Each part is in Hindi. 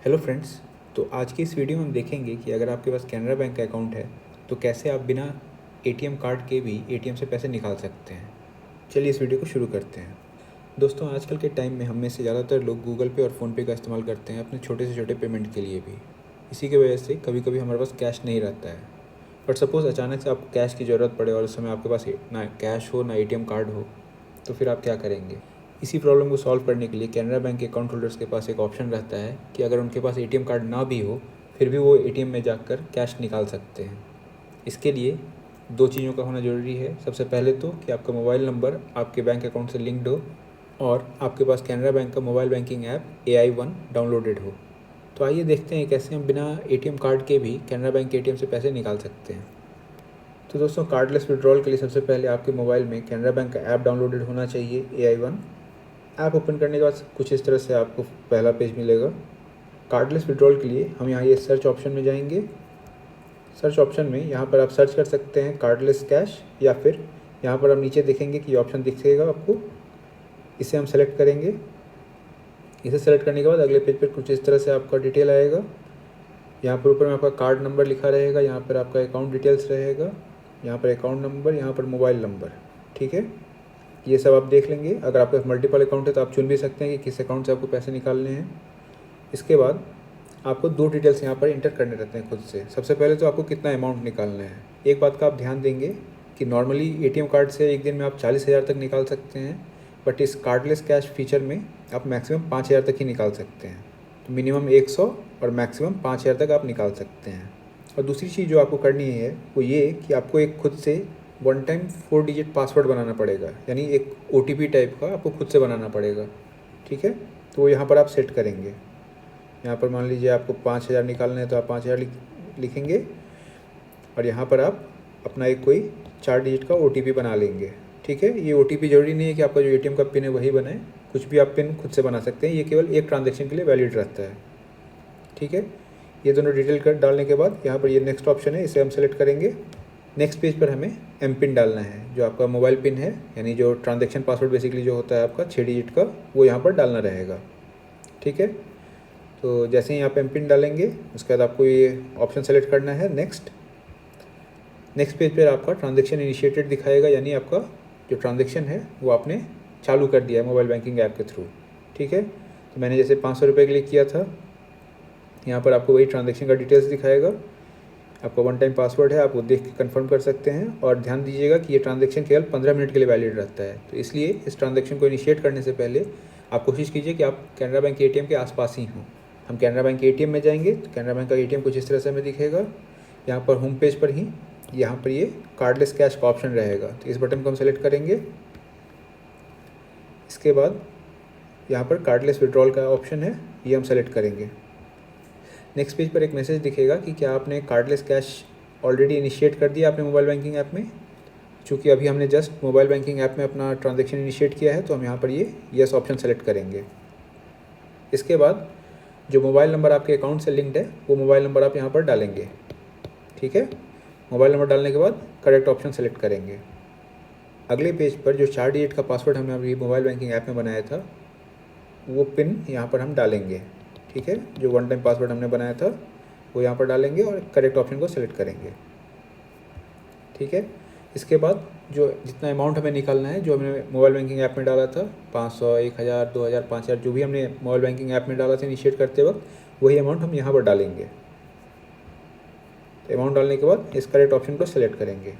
Hello friends. तो आज की इस वीडियो में हम देखेंगे कि अगर आपके पास कैनरा बैंक का अकाउंट है तो कैसे आप बिना एटीएम कार्ड के भी एटीएम से पैसे निकाल सकते हैं। चलिए इस वीडियो को शुरू करते हैं। दोस्तों, आजकल के टाइम में हम में से ज़्यादातर लोग गूगल पे और फ़ोनपे का इस्तेमाल करते हैं अपने छोटे से छोटे पेमेंट के लिए भी। इसी की वजह से कभी कभी हमारे पास कैश नहीं रहता है। बट सपोज़ अचानक से आपको कैश की ज़रूरत पड़े और उस समय आपके पास ना कैश हो ना एटीएम कार्ड हो, तो फिर आप क्या करेंगे। इसी प्रॉब्लम को सॉल्व करने के लिए कैनरा बैंक के अकाउंट होल्डर्स के पास एक ऑप्शन रहता है कि अगर उनके पास एटीएम कार्ड ना भी हो फिर भी वो एटीएम में जाकर कैश निकाल सकते हैं। इसके लिए दो चीज़ों का होना ज़रूरी है। सबसे पहले तो कि आपका मोबाइल नंबर आपके बैंक अकाउंट से लिंक्ड हो और आपके पास कैनरा बैंक का mobile banking app AI1 downloaded हो। तो आइए देखते हैं कैसे हम बिना एटीएम कार्ड के भी कैनरा बैंक के एटीएम से पैसे निकाल सकते हैं। तो दोस्तों, कार्डलेस विड्रॉल के लिए सबसे पहले आपके मोबाइल में कैनरा बैंक का ऐप डाउनलोडेड होना चाहिए, AI1। ऐप ओपन करने के बाद कुछ इस तरह से आपको पहला पेज मिलेगा। कार्डलेस विड्रॉल के लिए हम यहाँ ये सर्च ऑप्शन में जाएंगे। सर्च ऑप्शन में यहाँ पर आप सर्च कर सकते हैं कार्डलेस कैश, या फिर यहाँ पर आप नीचे देखेंगे कि ऑप्शन दिखेगा आपको, इसे हम सेलेक्ट करेंगे। इसे सेलेक्ट करने के बाद अगले पेज पर कुछ इस तरह से आपका डिटेल आएगा। यहाँ पर ऊपर में आपका कार्ड नंबर लिखा रहेगा, यहाँ पर आपका अकाउंट डिटेल्स रहेगा, यहाँ पर अकाउंट नंबर, यहाँ पर मोबाइल नंबर। ठीक है, ये सब आप देख लेंगे। अगर आपके पास मल्टीपल अकाउंट है तो आप चुन भी सकते हैं कि किस अकाउंट से आपको पैसे निकालने हैं। इसके बाद आपको दो डिटेल्स यहाँ पर इंटर करने रहते हैं खुद से। सबसे पहले तो आपको कितना अमाउंट निकालना है। एक बात का आप ध्यान देंगे कि नॉर्मली एटीएम कार्ड से एक दिन में आप 40,000 तक निकाल सकते हैं, बट इस कार्डलेस कैश फीचर में आप मैक्सिमम 5,000 तक ही निकाल सकते हैं। तो मिनिमम 100 और मैक्सिमम 5,000 तक आप निकाल सकते हैं। और दूसरी चीज़ जो आपको करनी है वो ये कि आपको एक खुद से 1 टाइम 4 डिजिट पासवर्ड बनाना पड़ेगा, यानी एक OTP टाइप का आपको खुद से बनाना पड़ेगा। ठीक है, तो वो यहाँ पर आप सेट करेंगे। यहाँ पर मान लीजिए आपको 5,000 निकालना है तो आप 5,000 लिखेंगे और यहाँ पर आप अपना एक कोई 4 डिजिट का OTP बना लेंगे। ठीक है, ये OTP ज़रूरी नहीं है कि आपका जो ATM का पिन है वही बनाए, कुछ भी आप पिन खुद से बना सकते हैं। ये केवल एक ट्रांजेक्शन के लिए वैलिड रहता है। ठीक है, ये दोनों डिटेल कर डालने के बाद यहाँ पर ये नेक्स्ट ऑप्शन है, इसे हम सेलेक्ट करेंगे। नेक्स्ट पेज पर हमें MPIN डालना है, जो आपका मोबाइल पिन है, यानी जो ट्रांजैक्शन पासवर्ड बेसिकली जो होता है आपका 6 डिजिट का, वो यहाँ पर डालना रहेगा। ठीक है, तो जैसे ही आप MPIN डालेंगे उसके बाद आपको ये ऑप्शन सेलेक्ट करना है नेक्स्ट। नेक्स्ट पेज पर आपका ट्रांजैक्शन इनिशिएटेड दिखाएगा, यानी आपका जो ट्रांजैक्शन है वो आपने चालू कर दिया है मोबाइल बैंकिंग ऐप के थ्रू। ठीक है, तो मैंने जैसे 500 रुपये के लिए किया था, यहाँ पर आपको वही ट्रांजैक्शन का डिटेल्स दिखाएगा। आपका 1 टाइम पासवर्ड है, आप वो देख के कंफर्म कर सकते हैं। और ध्यान दीजिएगा कि ये ट्रांजैक्शन केवल 15 मिनट के लिए वैलिड रहता है। तो इसलिए इस ट्रांजैक्शन को इनिशिएट करने से पहले आप कोशिश कीजिए कि आप कैनरा बैंक के ATM के आसपास ही हों। हम कैनरा बैंक के ATM में जाएंगे तो कैनरा बैंक का ATM कुछ इस तरह से हमें दिखेगा। यहाँ पर होम पेज पर ही यहाँ पर ये कार्डलेस कैश का ऑप्शन रहेगा, तो इस बटन को हम सेलेक्ट करेंगे। इसके बाद यहाँ पर कार्डलेस विड्रॉल का ऑप्शन है, ये हम सेलेक्ट करेंगे। नेक्स्ट पेज पर एक मैसेज दिखेगा कि क्या आपने कार्डलेस कैश ऑलरेडी इनिशिएट कर दिया अपने मोबाइल बैंकिंग ऐप में। चूँकि अभी हमने जस्ट मोबाइल बैंकिंग ऐप में अपना ट्रांजैक्शन इनिशिएट किया है तो हम यहाँ पर ये यस ऑप्शन सेलेक्ट करेंगे। इसके बाद जो मोबाइल नंबर आपके अकाउंट से लिंक्ड है वो मोबाइल नंबर आप यहाँ पर डालेंगे। ठीक है, मोबाइल नंबर डालने के बाद करेक्ट ऑप्शन सेलेक्ट करेंगे। अगले पेज पर जो 4 डिजिट का पासवर्ड हमने अभी मोबाइल बैंकिंग ऐप में बनाया था वो पिन यहाँ पर हम डालेंगे। ठीक है, जो 1 टाइम पासवर्ड हमने बनाया था वो यहाँ पर डालेंगे और करेक्ट ऑप्शन को सेलेक्ट करेंगे। ठीक है, इसके बाद जो जितना अमाउंट हमें निकालना है, जो हमने मोबाइल बैंकिंग ऐप में डाला था 500, 1,000, 2,000, 5,000, जो भी हमने मोबाइल बैंकिंग ऐप में डाला था इनिशिएट करते वक्त, वही अमाउंट हम यहाँ पर डालेंगे। तो अमाउंट डालने के बाद इस करेक्ट ऑप्शन को सेलेक्ट करेंगे।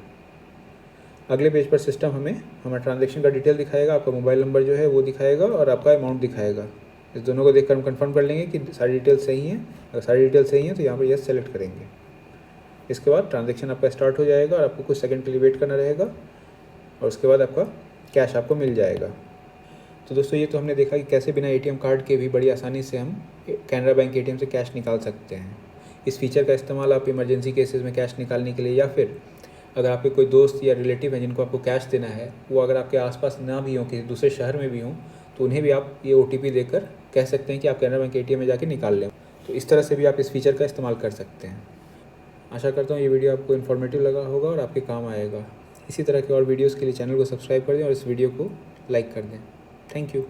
अगले पेज पर सिस्टम हमें ट्रांजैक्शन का डिटेल दिखाएगा, आपका मोबाइल नंबर जो है वो दिखाएगा और आपका अमाउंट दिखाएगा। इस दोनों को देखकर हम कंफर्म कर लेंगे कि सारी डिटेल सही हैं। अगर सारी डिटेल सही हैं तो यहाँ पर यस सेलेक्ट करेंगे। इसके बाद ट्रांजैक्शन आपका स्टार्ट हो जाएगा और आपको कुछ सेकंड के लिए वेट करना रहेगा और उसके बाद आपका कैश आपको मिल जाएगा। तो दोस्तों, ये तो हमने देखा कि कैसे बिना ATM कार्ड के भी बड़ी आसानी से हम कैनरा बैंक ATM से कैश निकाल सकते हैं। इस फीचर का इस्तेमाल आप इमरजेंसी केसेस में कैश निकालने के लिए, या फिर अगर आपके कोई दोस्त या रिलेटिव हैं जिनको आपको कैश देना है, वो अगर आपके आसपास ना भी हों, किसी दूसरे शहर में भी हों, तो उन्हें भी आप ये OTP देकर कह सकते हैं कि आप कैनरा बैंक ATM में जाके निकाल लें। तो इस तरह से भी आप इस फीचर का इस्तेमाल कर सकते हैं। आशा करता हूँ ये वीडियो आपको इन्फॉर्मेटिव लगा होगा और आपके काम आएगा। इसी तरह के और वीडियोज़ के लिए चैनल को सब्सक्राइब कर दें और इस वीडियो को लाइक कर दें। Thank you.